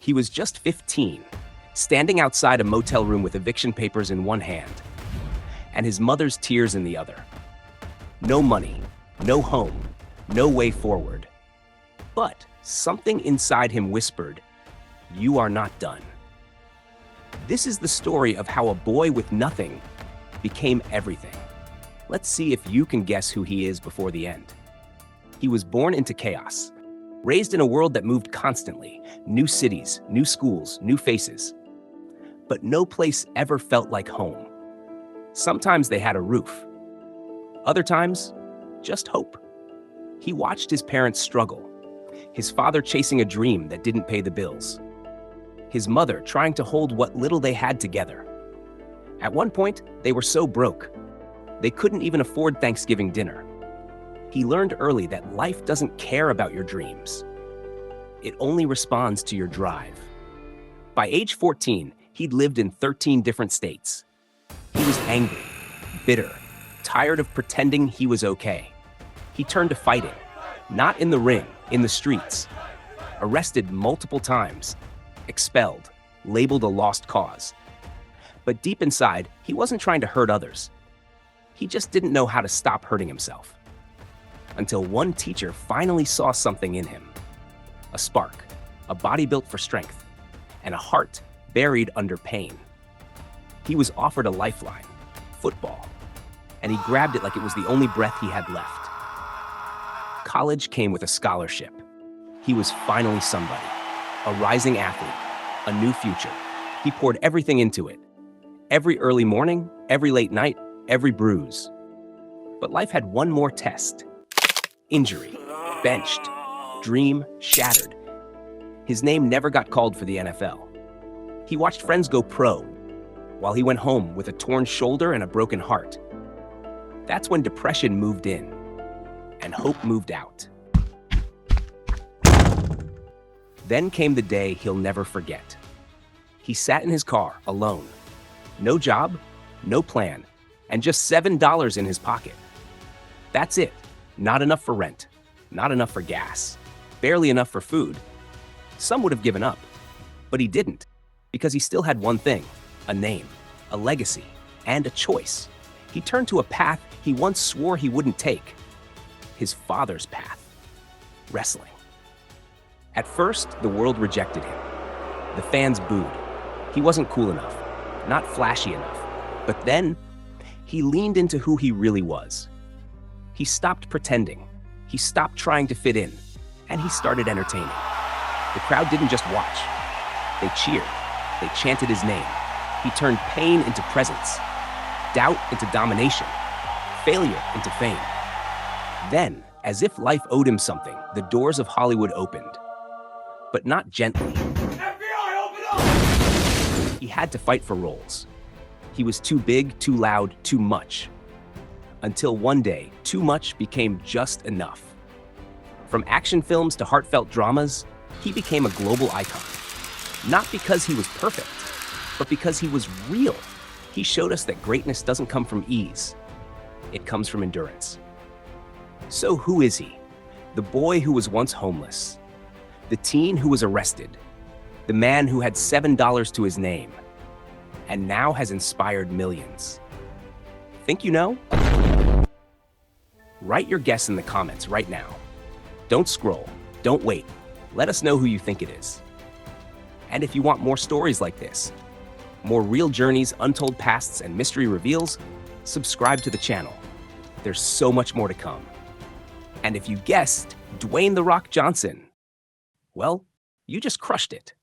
He was just 15, standing outside a motel room with eviction papers in one hand and his mother's tears in the other. No money, no home, no way forward. But something inside him whispered, "You are not done." This is the story of how a boy with nothing became everything. Let's see if you can guess who he is before the end. He was born into chaos, raised in a world that moved constantly, new cities, new schools, new faces. But no place ever felt like home. Sometimes they had a roof. Other times, just hope. He watched his parents struggle, his father chasing a dream that didn't pay the bills, his mother trying to hold what little they had together. At one point, they were so broke, they couldn't even afford Thanksgiving dinner. He learned early that life doesn't care about your dreams. It only responds to your drive. By age 14, he'd lived in 13 different states. He was angry, bitter, tired of pretending he was okay. He turned to fighting, not in the ring, in the streets. Arrested multiple times, expelled, labeled a lost cause. But deep inside, he wasn't trying to hurt others. He just didn't know how to stop hurting himself. Until one teacher finally saw something in him. A spark, a body built for strength, and a heart buried under pain. He was offered a lifeline, football, and he grabbed it like it was the only breath he had left. College came with a scholarship. He was finally somebody, a rising athlete, a new future. He poured everything into it. Every early morning, every late night, every bruise. But life had one more test. Injury, benched, dream shattered. His name never got called for the NFL. He watched friends go pro, while he went home with a torn shoulder and a broken heart. That's when depression moved in, and hope moved out. Then came the day he'll never forget. He sat in his car, alone. No job, no plan, and just $7 in his pocket. That's it. Not enough for rent, not enough for gas, barely enough for food. Some would have given up, but he didn't, because he still had one thing, a name, a legacy, and a choice. He turned to a path he once swore he wouldn't take, his father's path, wrestling. At first, the world rejected him. The fans booed. He wasn't cool enough, not flashy enough. But then, he leaned into who he really was. He stopped pretending. He stopped trying to fit in, and he started entertaining. The crowd didn't just watch. They cheered. They chanted his name. He turned pain into presence, doubt into domination, failure into fame. Then, as if life owed him something, the doors of Hollywood opened. But not gently. FBI, open up! He had to fight for roles. He was too big, too loud, too much. Until one day, too much became just enough. From action films to heartfelt dramas, he became a global icon. Not because he was perfect, but because he was real. He showed us that greatness doesn't come from ease. It comes from endurance. So who is he? The boy who was once homeless. The teen who was arrested. The man who had $7 to his name. And now has inspired millions. Think you know? Write your guess in the comments right now. Don't scroll. Don't wait. Let us know who you think it is. And if you want more stories like this, more real journeys, untold pasts, and mystery reveals, subscribe to the channel. There's so much more to come. And if you guessed Dwayne "The Rock" Johnson, well, you just crushed it.